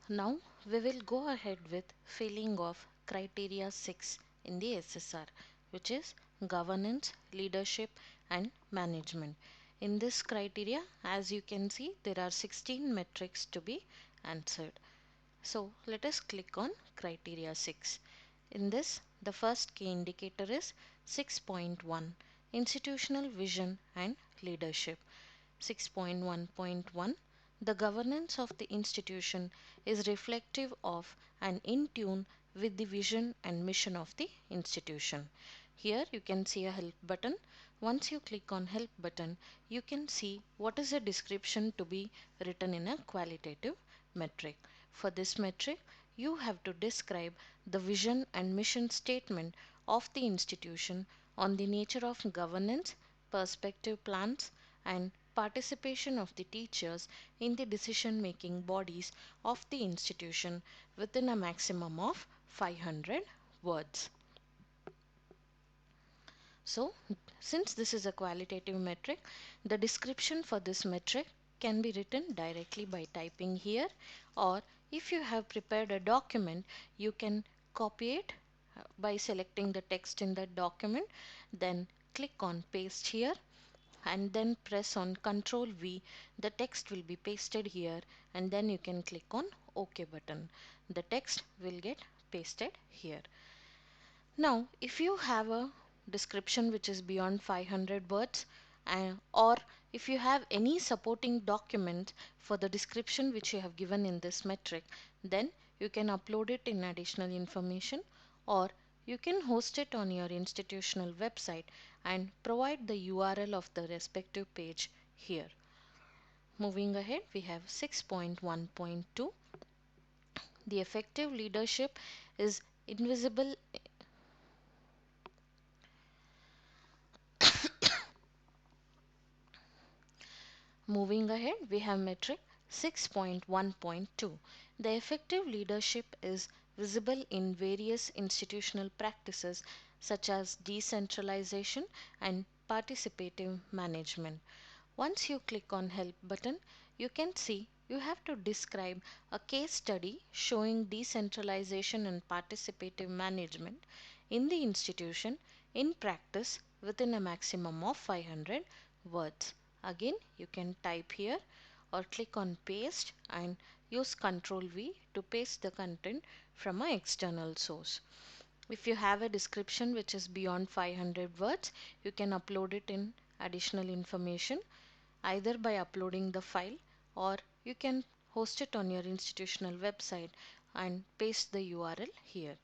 Now we will go ahead with filling of criteria 6 in the SSR, which is governance, leadership and management. In this criteria, as you can see, there are 16 metrics to be answered. So let us click on criteria 6. In this, the first key indicator is 6.1, institutional vision and leadership. 6.1.1, the governance of the institution is reflective of and in tune with the vision and mission of the institution. Here you can see a help button. Once you click on help button, you can see what is the description to be written in a qualitative metric. For this metric, you have to describe the vision and mission statement of the institution on the nature of governance, perspective plans, and participation of the teachers in the decision making bodies of the institution within a maximum of 500 words. So, since this is a qualitative metric, the description for this metric can be written directly by typing here, or if you have prepared a document, you can copy it by selecting the text in the document, then click on paste here and then press on Ctrl V. The text will be pasted here and then you can click on OK button. The text will get pasted here. Now, if you have a description which is beyond 500 words, or if you have any supporting document for the description which you have given in this metric, then you can upload it in additional information, or you can host it on your institutional website and provide the URL of the respective page here. Moving ahead, we have 6.1.2. The effective leadership is invisible. Moving ahead, we have metric 6.1.2. The effective leadership is visible in various institutional practices such as decentralization and participative management. Once you click on help button, you can see you have to describe a case study showing decentralization and participative management in the institution in practice within a maximum of 500 words. Again, you can type here or click on paste and use Ctrl V to paste the content from an external source. If you have a description which is beyond 500 words, you can upload it in additional information either by uploading the file, or you can host it on your institutional website and paste the URL here.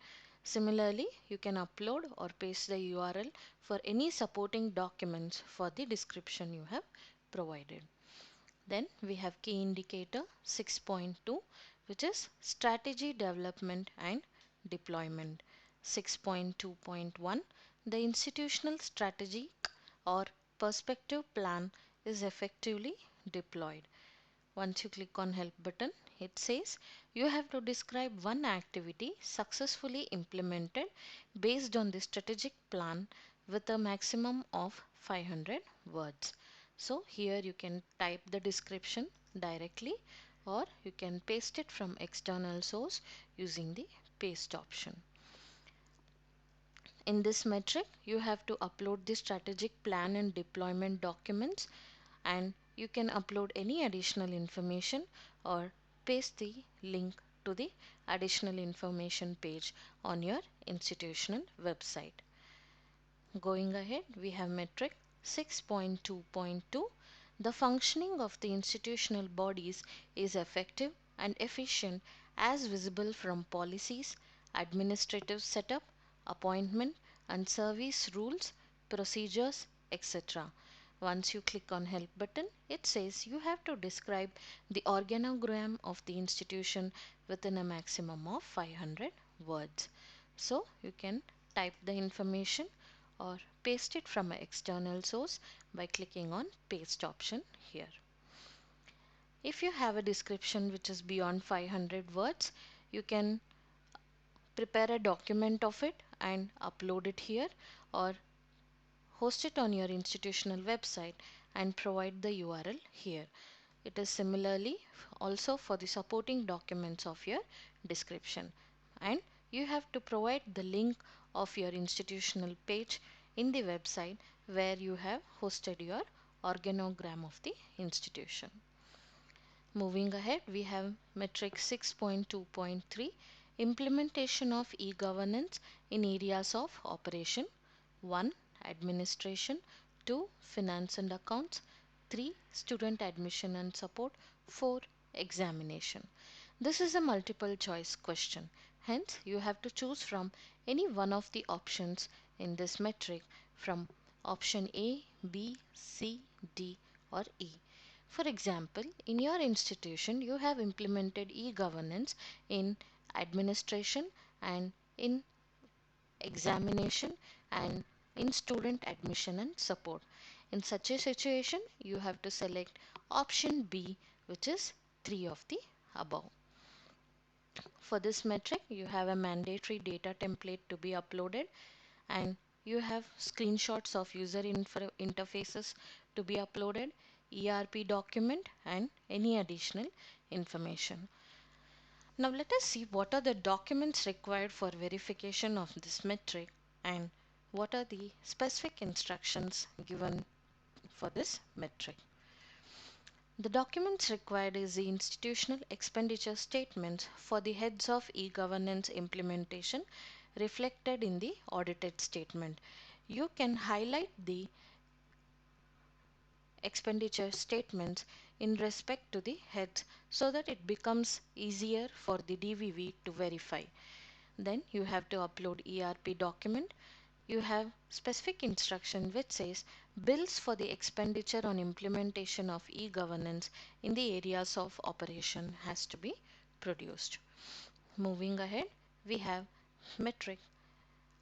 Similarly, you can upload or paste the URL for any supporting documents for the description you have provided. Then we have key indicator 6.2, which is strategy development and deployment. 6.2.1, the institutional strategy or perspective plan is effectively deployed. Once you click on help button, it says you have to describe one activity successfully implemented based on the strategic plan with a maximum of 500 words. So here you can type the description directly, or you can paste it from external source using the paste option. In this metric, you have to upload the strategic plan and deployment documents, and you can upload any additional information or paste the link to the additional information page on your institutional website. Going ahead, we have metric 6.2.2. The functioning of the institutional bodies is effective and efficient as visible from policies, administrative setup, appointment and service rules, procedures, etc. Once you click on help button, it says you have to describe the organogram of the institution within a maximum of 500 words. So you can type the information or paste it from an external source by clicking on paste option here. If you have a description which is beyond 500 words, you can prepare a document of it and upload it here, or host it on your institutional website and provide the URL here. It is similarly also for the supporting documents of your description. And you have to provide the link of your institutional page in the website where you have hosted your organogram of the institution. Moving ahead, we have metric 6.2.3, implementation of e-governance in areas of operation. 1. Administration. 2. Finance and accounts. 3. Student admission and support. 4. Examination. This is a multiple choice question. Hence, you have to choose from any one of the options in this metric from option A, B, C, D or E. For example, in your institution, you have implemented e-governance in administration and in examination and in student admission and support. In such a situation, you have to select option B, which is 3 of the above. For this metric, you have a mandatory data template to be uploaded and you have screenshots of user interfaces to be uploaded, ERP document and any additional information. Now let us see what are the documents required for verification of this metric and what are the specific instructions given for this metric. The documents required is the institutional expenditure statements for the heads of e-governance implementation reflected in the audited statement. You can highlight the expenditure statements in respect to the heads so that it becomes easier for the DVV to verify. Then you have to upload ERP document. You have specific instruction which says bills for the expenditure on implementation of e-governance in the areas of operation has to be produced. Moving ahead, we have metric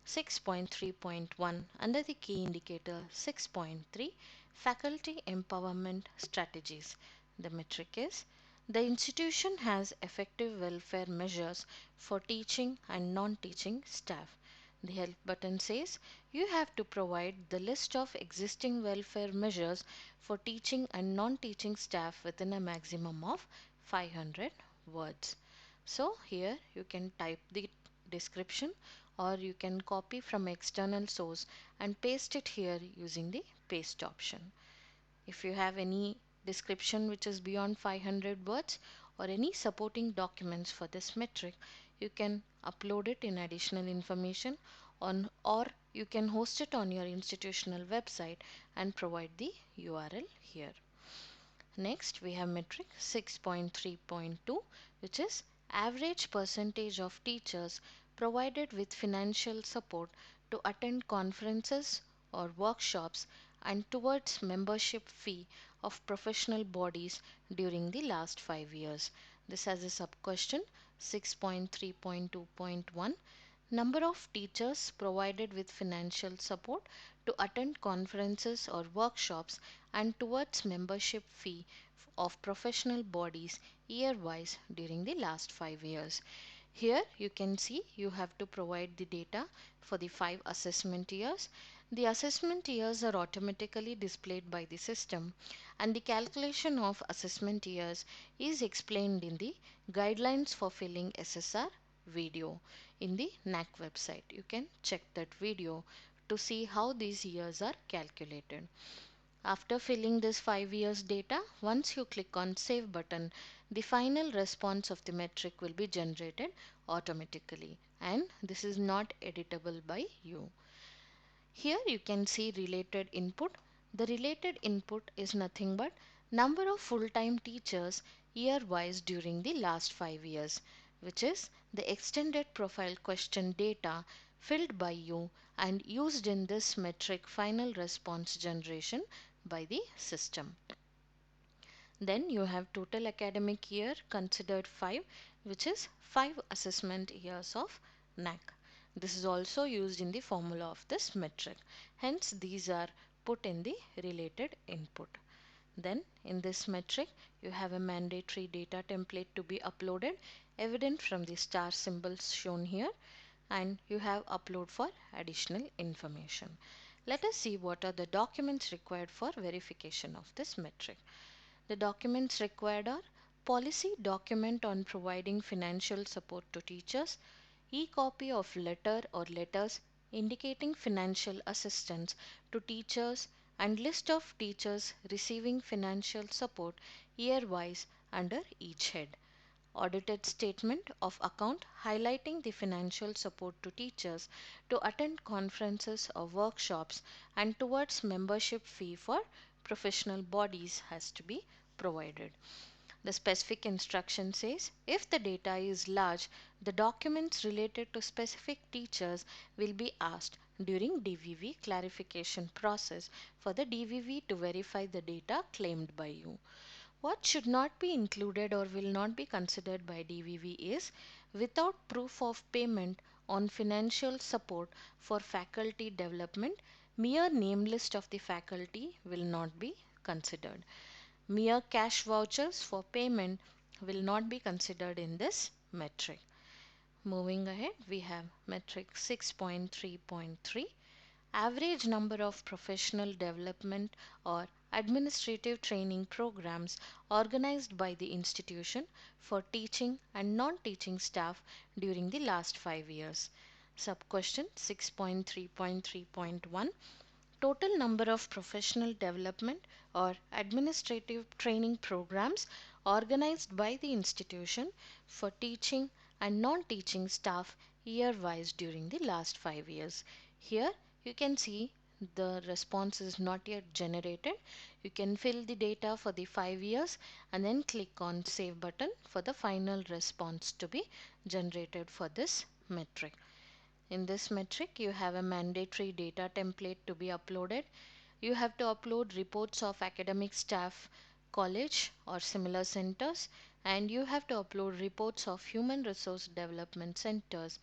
6.3.1 under the key indicator 6.3 faculty empowerment strategies. The metric is the institution has effective welfare measures for teaching and non-teaching staff. The help button says you have to provide the list of existing welfare measures for teaching and non-teaching staff within a maximum of 500 words. So here you can type the description or you can copy from external source and paste it here using the paste option. If you have any description which is beyond 500 words or any supporting documents for this metric, you can upload it in additional information on or you can host it on your institutional website and provide the URL here. Next, we have metric 6.3.2, which is average percentage of teachers provided with financial support to attend conferences or workshops and towards membership fee of professional bodies during the last 5 years. This has a sub question 6.3.2.1. Number of teachers provided with financial support to attend conferences or workshops and towards membership fee of professional bodies year-wise during the last 5 years. Here you can see you have to provide the data for the 5 assessment years. The assessment years are automatically displayed by the system and the calculation of assessment years is explained in the guidelines for filling SSR video in the NAC website. You can check that video to see how these years are calculated. After filling this 5 years data, once you click on save button, the final response of the metric will be generated automatically and this is not editable by you. Here you can see related input. The related input is nothing but number of full-time teachers year-wise during the last 5 years, which is the extended profile question data filled by you and used in this metric final response generation by the system. Then you have total academic year considered 5, which is 5 assessment years of NAC. This is also used in the formula of this metric. Hence these are put in the related input. Then in this metric you have a mandatory data template to be uploaded evident from the star symbols shown here and you have upload for additional information. Let us see what are the documents required for verification of this metric. The documents required are policy document on providing financial support to teachers, e-copy of letter or letters indicating financial assistance to teachers, and list of teachers receiving financial support year-wise under each head. Audited statement of account highlighting the financial support to teachers to attend conferences or workshops and towards membership fee for professional bodies has to be provided. The specific instruction says if the data is large, the documents related to specific teachers will be asked during DVV clarification process for the DVV to verify the data claimed by you. What should not be included or will not be considered by DVV is without proof of payment on financial support for faculty development, mere name list of the faculty will not be considered. Mere cash vouchers for payment will not be considered in this metric. Moving ahead, we have metric 6.3.3, average number of professional development or administrative training programs organized by the institution for teaching and non-teaching staff during the last 5 years. Sub-question 6.3.3.1, total number of professional development or administrative training programs organized by the institution for teaching and non-teaching staff year-wise during the last 5 years. Here you can see the response is not yet generated. You can fill the data for the 5 years and then click on save button for the final response to be generated for this metric. In this metric, you have a mandatory data template to be uploaded. You have to upload reports of academic staff, college or similar centers, and you have to upload reports of human resource development centers,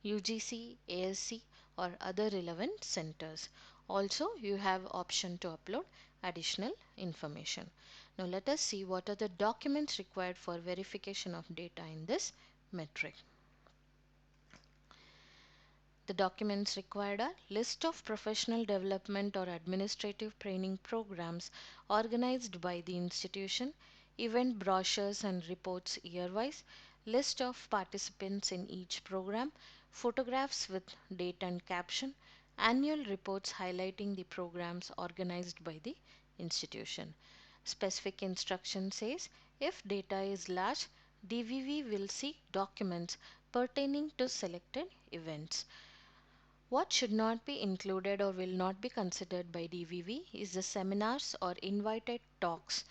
UGC, ASC or other relevant centers. Also, you have option to upload additional information. Now let us see what are the documents required for verification of data in this metric. The documents required are list of professional development or administrative training programs organized by the institution, event brochures and reports year-wise, list of participants in each program, photographs with date and caption, annual reports highlighting the programs organized by the institution. Specific instruction says if data is large, DVV will seek documents pertaining to selected events. What should not be included or will not be considered by DVV is the seminars or invited talks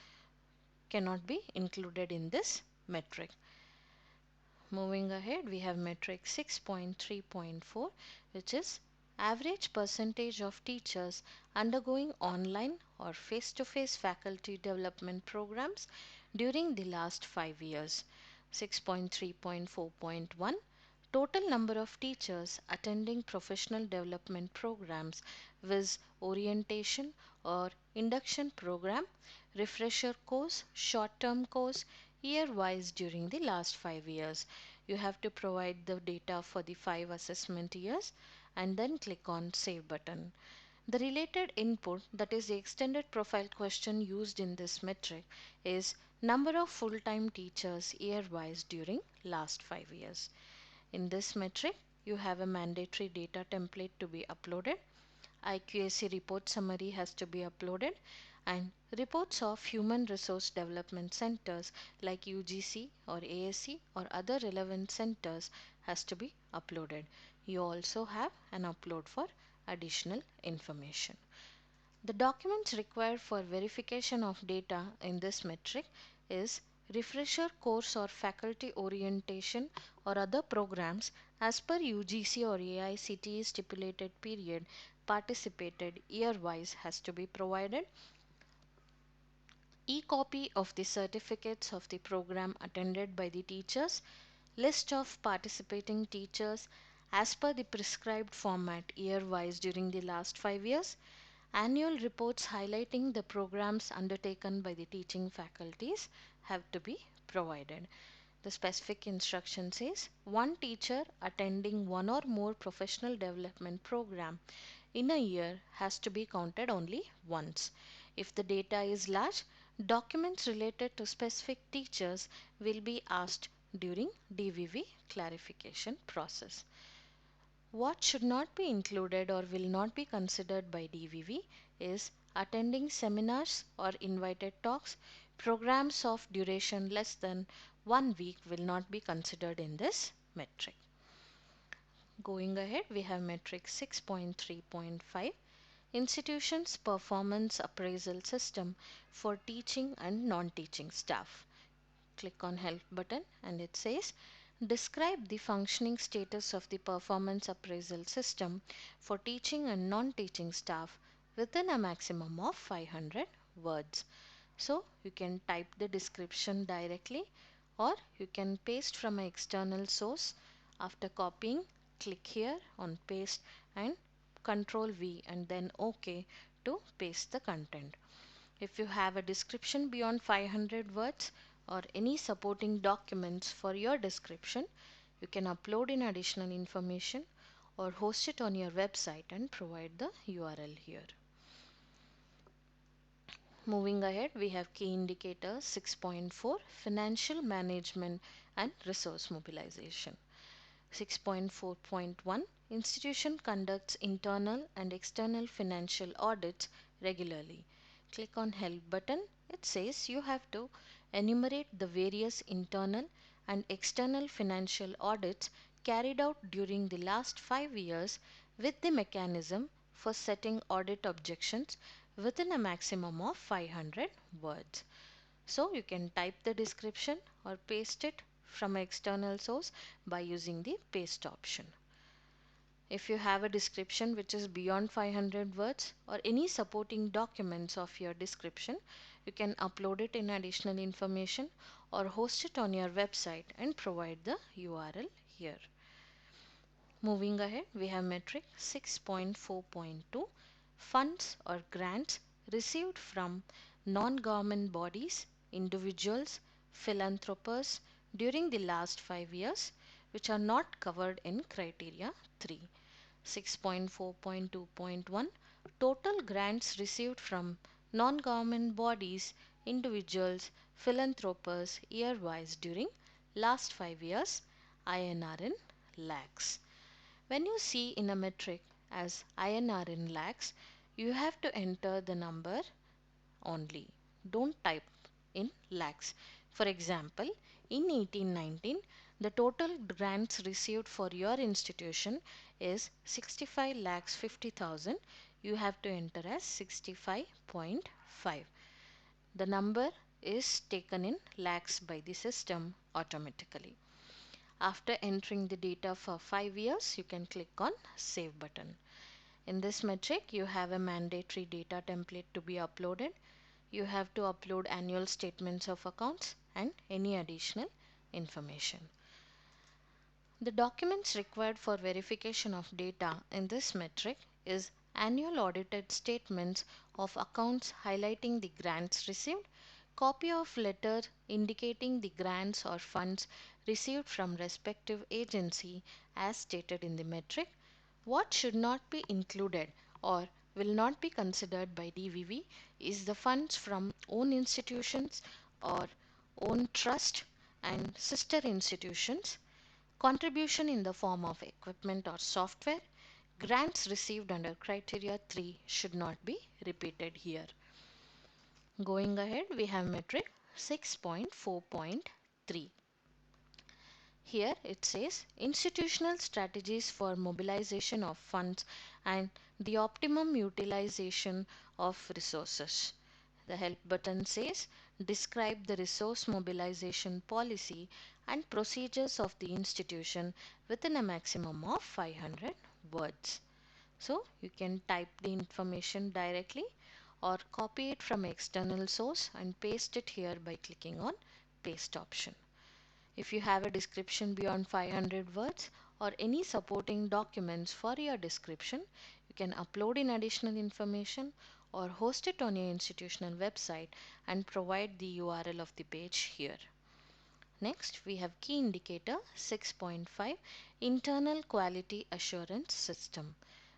cannot be included in this metric. Moving ahead, we have metric 6.3.4, which is average percentage of teachers undergoing online or face-to-face faculty development programs during the last 5 years. 6.3.4.1, total number of teachers attending professional development programs with orientation or induction program, refresher course, short-term course, year-wise during the last 5 years. You have to provide the data for the 5 assessment years and then click on save button. The related input, that is the extended profile question used in this metric, is number of full-time teachers year-wise during last 5 years. In this metric, you have a mandatory data template to be uploaded. IQAC report summary has to be uploaded and reports of human resource development centers like UGC or ASC or other relevant centers has to be uploaded. You also have an upload for additional information. The documents required for verification of data in this metric is refresher course or faculty orientation or other programs as per UGC or AICTE stipulated period participated year-wise has to be provided. E-copy of the certificates of the program attended by the teachers, list of participating teachers as per the prescribed format year-wise during the last 5 years, annual reports highlighting the programs undertaken by the teaching faculties have to be provided. The specific instruction says one teacher attending one or more professional development program in a year has to be counted only once. If the data is large, Documents related to specific teachers will be asked during DVV clarification process. What should not be included or will not be considered by DVV is attending seminars or invited talks. Programs of duration less than 1 week will not be considered in this metric. Going ahead, we have metric 6.3.5, institutions performance appraisal system for teaching and non-teaching staff. Click on help button and it says describe the functioning status of the performance appraisal system for teaching and non-teaching staff within a maximum of 500 words. So you can type the description directly or you can paste from an external source. After copying, click here on paste and Control V and then OK to paste the content. If you have a description beyond 500 words or any supporting documents for your description, you can upload in additional information or host it on your website and provide the URL here. Moving ahead, we have key indicator 6.4, financial management and resource mobilization. 6.4.1, institution conducts internal and external financial audits regularly. Click on help button. It says you have to enumerate the various internal and external financial audits carried out during the last 5 years with the mechanism for setting audit objections within a maximum of 500 words. So you can type the description or paste it from an external source by using the paste option. If you have a description which is beyond 500 words or any supporting documents of your description, you can upload it in additional information or host it on your website and provide the URL here. Moving ahead, we have metric 6.4.2, funds or grants received from non-government bodies, individuals, philanthropists during the last 5 years which are not covered in criteria 3. 6.4.2.1, total grants received from non-government bodies, individuals, philanthropists year-wise during last 5 years, INR in lakhs. When you see in a metric as INR in lakhs, you have to enter the number only. Don't type in lakhs. For example, in 1819, the total grants received for your institution is 65 lakhs 50,000. You have to enter as 65.5. The number is taken in lakhs by the system automatically. After entering the data for 5 years, you can click on Save button. In this metric, you have a mandatory data template to be uploaded. You have to upload annual statements of accounts and any additional information. The documents required for verification of data in this metric is annual audited statements of accounts highlighting the grants received, copy of letter indicating the grants or funds received from respective agency as stated in the metric. What should not be included or will not be considered by DVV is the funds from own institutions or own trust and sister institutions, contribution in the form of equipment or software, grants received under criteria 3 should not be repeated here. Going ahead, we have metric 6.4.3. Here it says institutional strategies for mobilization of funds and the optimum utilization of resources. The help button says describe the resource mobilization policy and procedures of the institution within a maximum of 500 words. So you can type the information directly or copy it from external source and paste it here by clicking on paste option. If you have a description beyond 500 words or any supporting documents for your description, you can upload in additional information or host it on your institutional website and provide the URL of the page here. Next, we have key indicator 6.5, internal quality assurance system.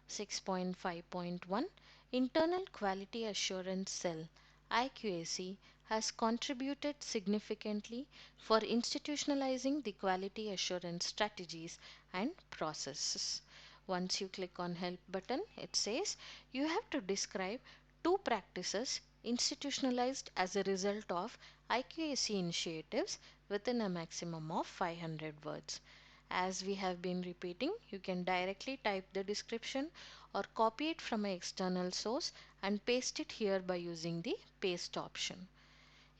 6.5.1, internal quality assurance cell IQAC has contributed significantly for institutionalizing the quality assurance strategies and processes. Once you click on help button, it says you have to describe two practices institutionalized as a result of IQAC initiatives within a maximum of 500 words. As we have been repeating, you can directly type the description or copy it from an external source and paste it here by using the paste option.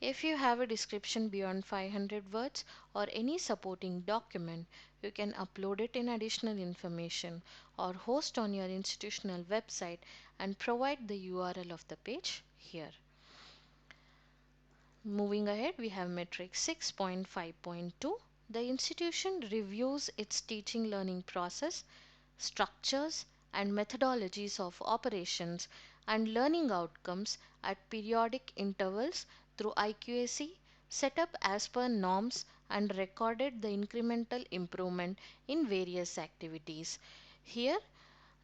If you have a description beyond 500 words or any supporting document, you can upload it in additional information or host on your institutional website and provide the URL of the page here. Moving ahead, we have metric 6.5.2. The institution reviews its teaching learning process, structures, and methodologies of operations and learning outcomes at periodic intervals through IQAC, set up as per norms, and recorded the incremental improvement in various activities. Here,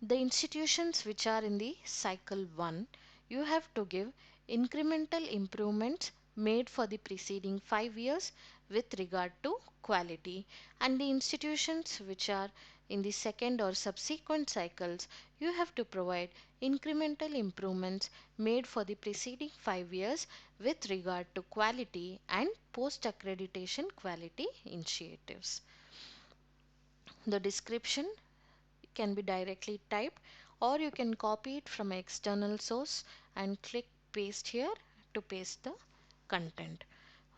the institutions which are in the cycle 1, you have to give incremental improvements made for the preceding 5 years with regard to quality, and the institutions which are in the second or subsequent cycles, you have to provide incremental improvements made for the preceding 5 years with regard to quality and post accreditation quality initiatives. The description can be directly typed, or you can copy it from an external source and click paste here to paste the content.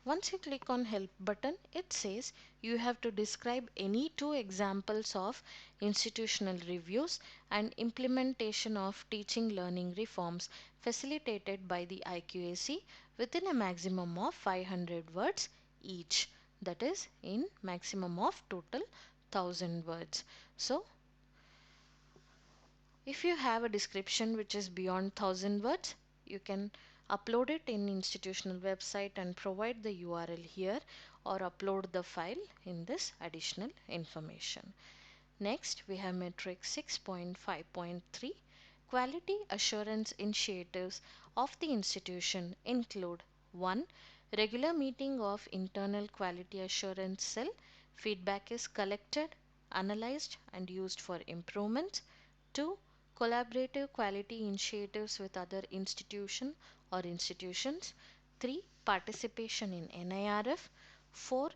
Once you click on help button, it says you have to describe any two examples of institutional reviews and implementation of teaching learning reforms facilitated by the IQAC within a maximum of 500 words each, that is in maximum of total 1000 words. So if you have a description which is beyond 1000 words, you can upload it in institutional website and provide the URL here, or upload the file in this additional information. Next, we have metric 6.5.3. Quality assurance initiatives of the institution include 1. Regular meeting of internal quality assurance cell. Feedback is collected, analyzed and used for improvements. 2. Collaborative quality initiatives with other institutions. 3. Participation in NIRF. 4.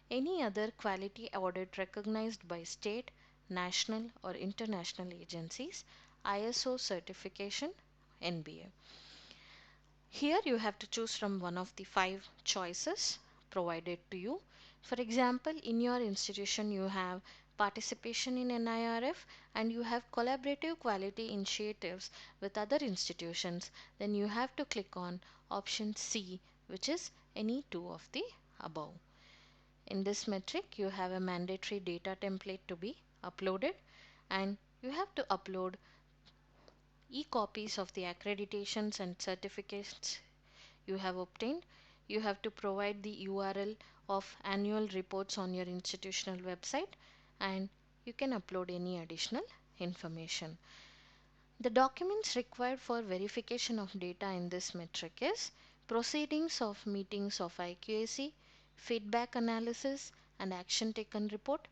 Any other quality audit recognized by state, national or international agencies. ISO certification, NBA. Here you have to choose from one of the 5 choices provided to you. For example, in your institution you have participation in NIRF and you have collaborative quality initiatives with other institutions, then you have to click on option C, which is any two of the above. In this metric, you have a mandatory data template to be uploaded, and you have to upload e-copies of the accreditations and certificates you have obtained. You have to provide the URL of annual reports on your institutional website, and you can upload any additional information. The documents required for verification of data in this metric is proceedings of meetings of IQAC, feedback analysis and action taken report,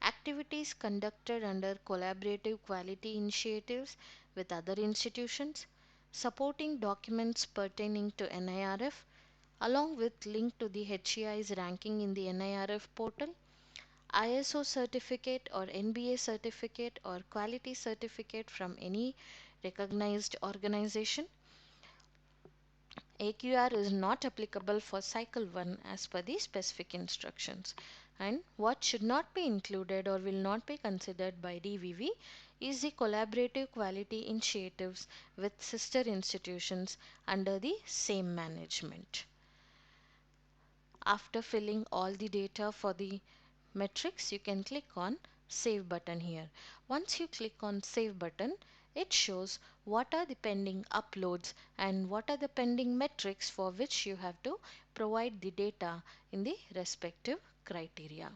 activities conducted under collaborative quality initiatives with other institutions, supporting documents pertaining to NIRF, along with link to the HEI's ranking in the NIRF portal, ISO certificate or NBA certificate or quality certificate from any recognized organization. AQR is not applicable for cycle 1 as per the specific instructions. And what should not be included or will not be considered by DVV is the collaborative quality initiatives with sister institutions under the same management. After filling all the data for the metrics, you can click on save button here. Once you click on save button, it shows what are the pending uploads and what are the pending metrics for which you have to provide the data in the respective criteria.